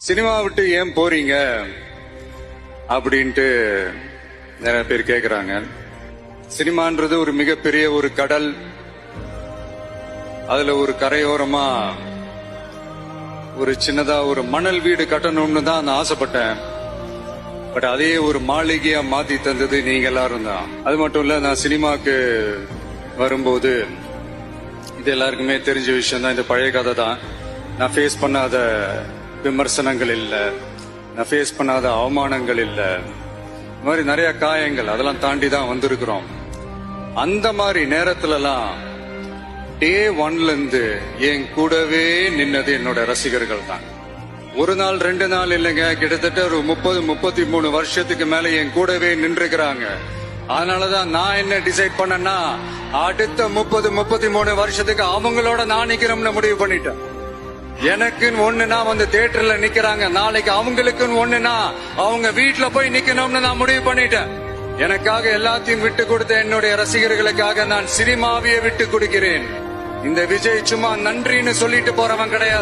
Cinema விட்டு ஏன் போறீங்க அப்படின்ட்டு நிறைய பேர் கேக்குறாங்க. சினிமான்றது ஒரு மிகப்பெரிய ஒரு கடல். அதுல ஒரு கரையோரமா ஒரு சின்னதா ஒரு மணல் வீடு கட்டணும்னு தான் நான் ஆசைப்பட்டேன். பட் அதே ஒரு மாளிகையா மாத்தி தந்தது நீங்க எல்லாரும் தான். அது மட்டும் இல்ல, நான் சினிமாக்கு வரும்போது இது எல்லாருக்குமே தெரிஞ்ச விஷயம் தான். இந்த பழைய கதை தான். நான் ஃபேஸ் பண்ணாத விமர்சனங்கள் இல்ல, நான் ஃபேஸ் பண்ணாத அவமானங்கள் இல்ல, இந்த மாதிரி நிறைய காயங்கள் அதெல்லாம் தாண்டி தான் வந்திருக்கிறோம். அந்த மாதிரி நேரத்துலலாம் டே ஒன்ல இருந்து என் கூடவே நின்னது என்னோட ரசிகர்கள் தான். ஒரு நாள் 2 நாள் இல்லைங்க, கிட்டத்தட்ட ஒரு 30-33 வருஷத்துக்கு மேல என் கூடவே நின்றுக்கிறாங்க. அதனாலதான் நான் என்ன டிசைட் பண்ணேன்னா, அடுத்த 30-33 வருஷத்துக்கு அவங்களோட நான் நிக்கிறோம்னு முடிவு பண்ணிட்டேன். எனக்குன்னு ஒண்ணுனா வந்து தியேட்டர்ல நிக்கிறாங்க, நாளைக்கு அவங்களுக்குன்னு ஒண்ணுனா அவங்க வீட்டுல போய் நிக்கணும்னு நான் முடிவு பண்ணிட்டேன். எனக்காக எல்லாத்தையும் விட்டு கொடுத்த என்னுடைய ரசிகர்களுக்காக நான் சினிமாவையே விட்டு கொடுக்கிறேன். இந்த விஜய் சும்மா நன்றின்னு சொல்லிட்டு போறவன் கிடையாது.